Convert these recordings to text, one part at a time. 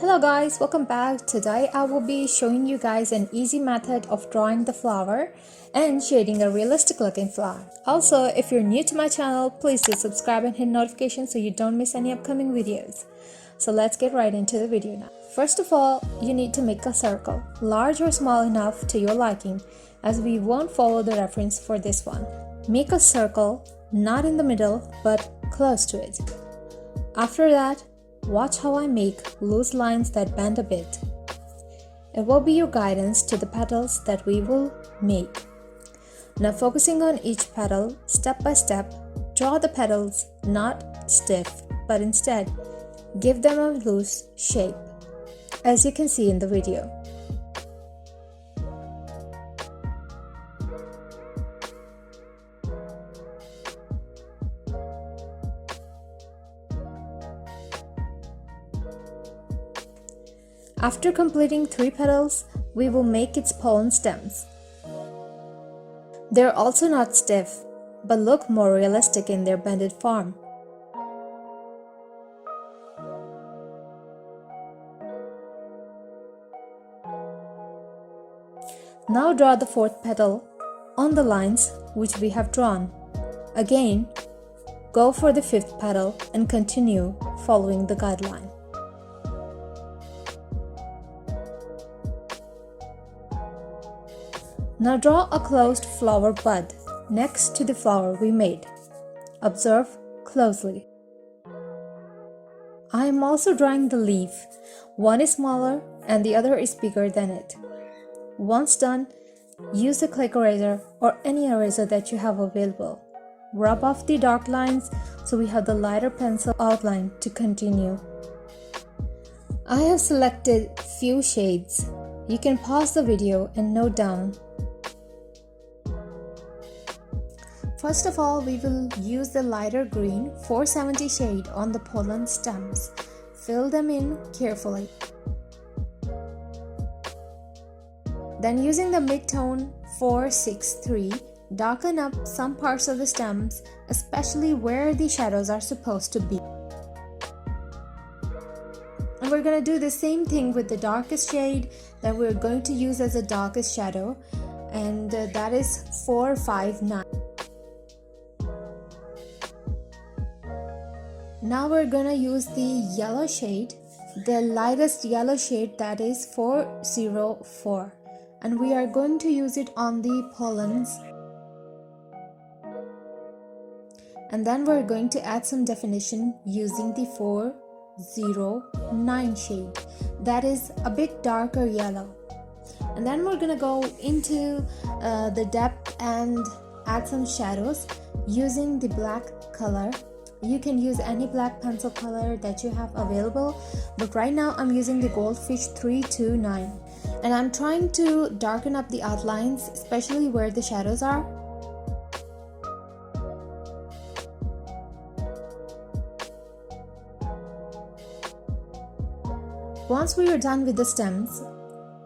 Hello guys, welcome back. Today I will be showing you guys an easy method of drawing the flower and shading a realistic looking flower. Also, if you're new to my channel, please do subscribe and hit notifications so you don't miss any upcoming videos. So let's get right into the video now. First of all, you need to make a circle, large or small enough to your liking, as we won't follow the reference for this one. Make a circle, not in the middle, but close to it. After that, watch how I make loose lines that bend a bit. It will be your guidance to the petals that we will make. Now focusing on each petal, step by step, draw the petals not stiff, but instead give them a loose shape, as you can see in the video. After completing 3 petals, we will make its pollen stems. They're also not stiff, but look more realistic in their bended form. Now draw the 4th petal on the lines which we have drawn. Again, go for the 5th petal and continue following the guideline. Now draw a closed flower bud next to the flower we made. Observe closely. I am also drawing the leaf. One is smaller and the other is bigger than it. Once done, use a Clic eraser or any eraser that you have available. Rub off the dark lines so we have the lighter pencil outline to continue. I have selected few shades. You can pause the video and note down. First of all, we will use the lighter green 470 shade on the pollen stems. Fill them in carefully. Then using the mid-tone 463, darken up some parts of the stems, especially where the shadows are supposed to be. And we're going to do the same thing with the darkest shade that we're going to use as the darkest shadow, and that is 459. Now we're gonna use the yellow shade, the lightest yellow shade, that is 404, and we are going to use it on the pollens. And then we're going to add some definition using the 409 shade, that is a bit darker yellow. And then we're gonna go into the depth and add some shadows using the black color. You can use any black pencil color that you have available, but right now I'm using the Goldfish 329, and I'm trying to darken up the outlines, especially where the shadows are. Once we are done with the stems,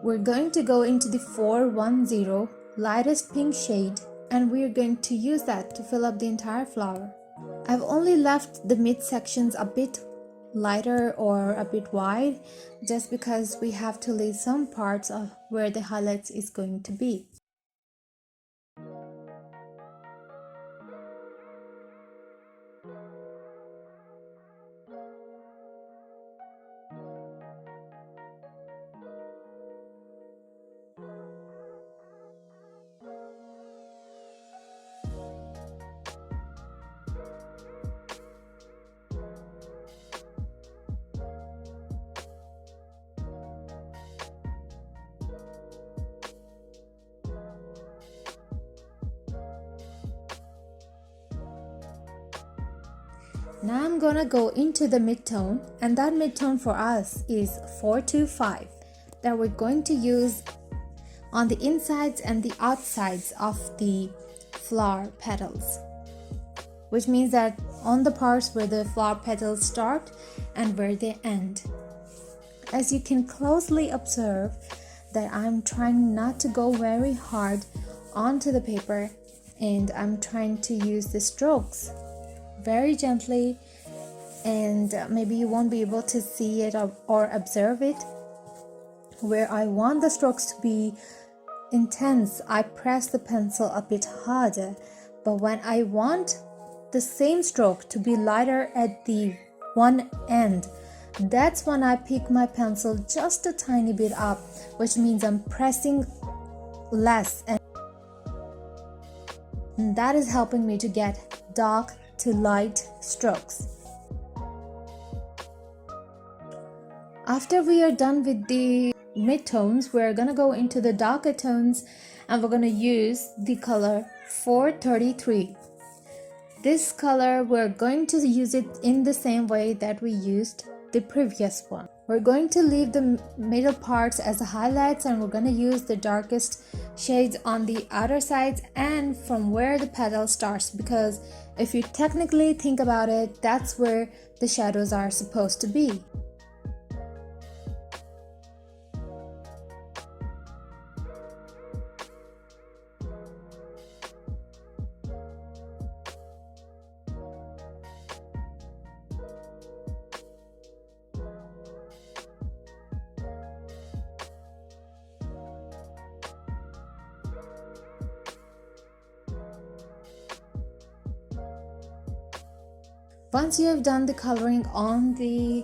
we're going to go into the 410 lightest pink shade, and we're going to use that to fill up the entire flower. I've only left the mid sections a bit lighter or a bit wide, just because we have to leave some parts of where the highlights is going to be. Now I'm gonna go into the mid-tone, and that mid-tone for us is 425, that we're going to use on the insides and the outsides of the flower petals, which means that on the parts where the flower petals start and where they end. As you can closely observe that I'm trying not to go very hard onto the paper, and I'm trying to use the strokes very gently and maybe you won't be able to see it or observe it. Where I want the strokes to be intense, I press the pencil a bit harder, but when I want the same stroke to be lighter at the one end, that's when I pick my pencil just a tiny bit up, which means I'm pressing less, and that is helping me to get dark to light strokes. After we are done with the mid-tones, we're gonna go into the darker tones, and we're gonna use the color 433. This color, we're going to use it in the same way that we used the previous one. We're going to leave the middle parts as highlights, and we're going to use the darkest shades on the outer sides and from where the petal starts, because if you technically think about it, that's where the shadows are supposed to be. Once you have done the coloring on the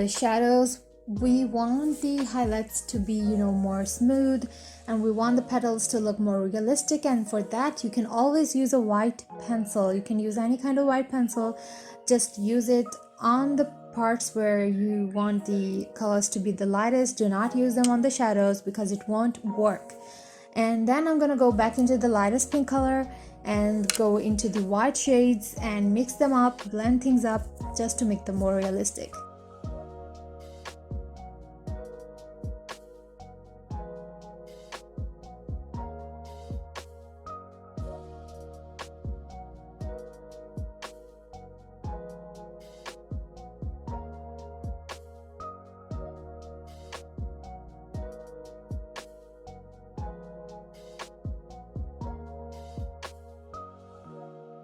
shadows, we want the highlights to be, more smooth, and we want the petals to look more realistic. And for that, you can always use a white pencil. You can use any kind of white pencil. Just use it on the parts where you want the colors to be the lightest. Do not use them on the shadows because it won't work. And then I'm gonna go back into the lightest pink color and go into the white shades and mix them up, blend things up just to make them more realistic.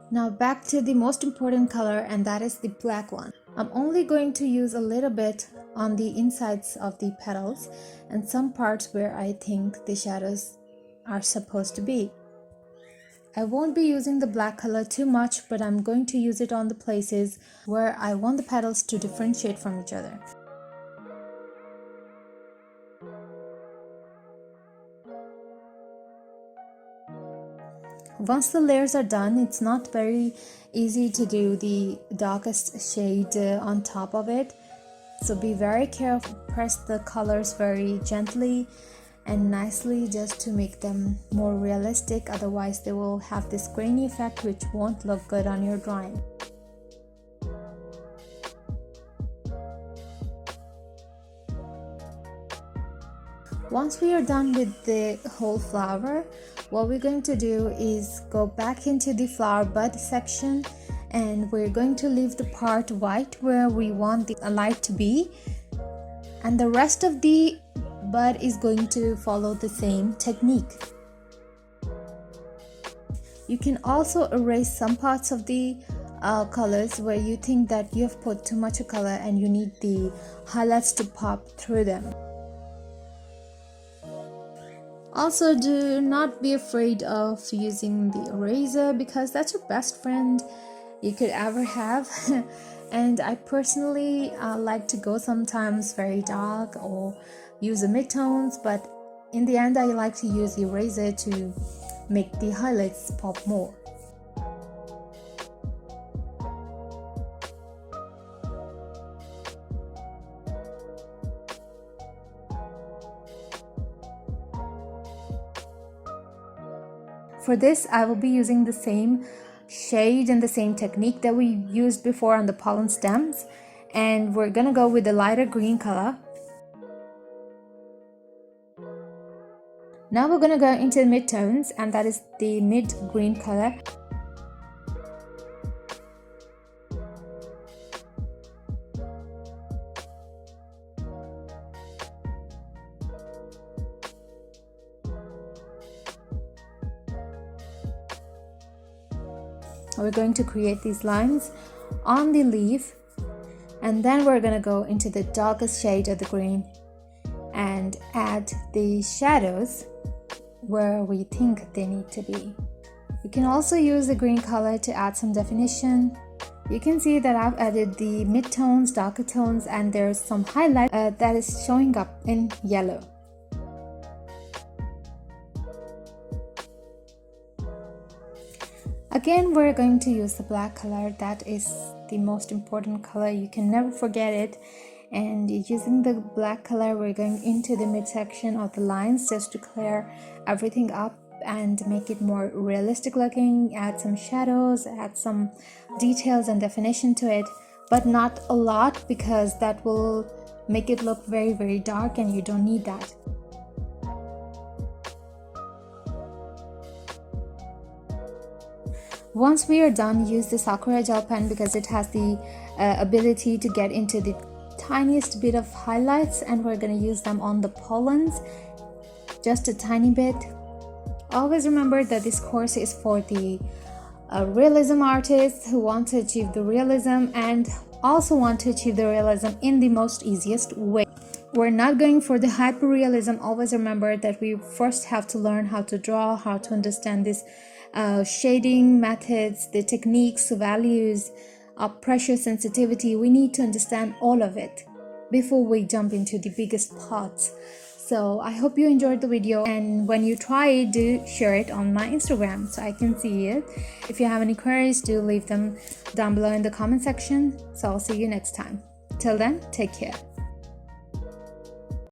Now back to the most important color, and that is the black one. I'm only going to use a little bit on the insides of the petals and some parts where I think the shadows are supposed to be. I won't be using the black color too much, but I'm going to use it on the places where I want the petals to differentiate from each other. Once the layers are done, it's not very easy to do the darkest shade on top of it. So be very careful, press the colors very gently and nicely just to make them more realistic. Otherwise they will have this grainy effect which won't look good on your drawing. Once we are done with the whole flower, what we're going to do is go back into the flower bud section, and we're going to leave the part white where we want the light to be, and the rest of the bud is going to follow the same technique. You can also erase some parts of the colors where you think that you have put too much color and you need the highlights to pop through them. Also, do not be afraid of using the eraser because that's your best friend you could ever have. And I personally like to go sometimes very dark or use the midtones, but in the end I like to use the eraser to make the highlights pop more. For this, I will be using the same shade and the same technique that we used before on the pollen stems, and we're gonna go with the lighter green color. Now we're gonna go into the mid-tones, and that is the mid green color. We're going to create these lines on the leaf, And then we're gonna go into the darkest shade of the green and add the shadows where we think they need to be. You can also use the green color to add some definition. You can see that I've added the mid-tones, darker tones, and there's some highlight that is showing up in yellow. Again, we're going to use the black color. That is the most important color. You can never forget it. And using the black color, we're going into the midsection of the lines just to clear everything up and make it more realistic looking, add some shadows, add some details and definition to it, but not a lot, because that will make it look very, very dark and you don't need that. Once we are done, use the Sakura gel pen because it has the ability to get into the tiniest bit of highlights, and we're going to use them on the pollens, just a tiny bit. Always remember that this course is for the realism artists who want to achieve the realism and also want to achieve the realism in the most easiest way. We're not going for the hyper-realism. Always remember that we first have to learn how to draw, how to understand this shading methods, the techniques, values, pressure, sensitivity. We need to understand all of it before we jump into the biggest parts. So I hope you enjoyed the video, and when you try it, do share it on my Instagram so I can see it. If you have any queries, do leave them down below in the comment section. So I'll see you next time. Till then, take care.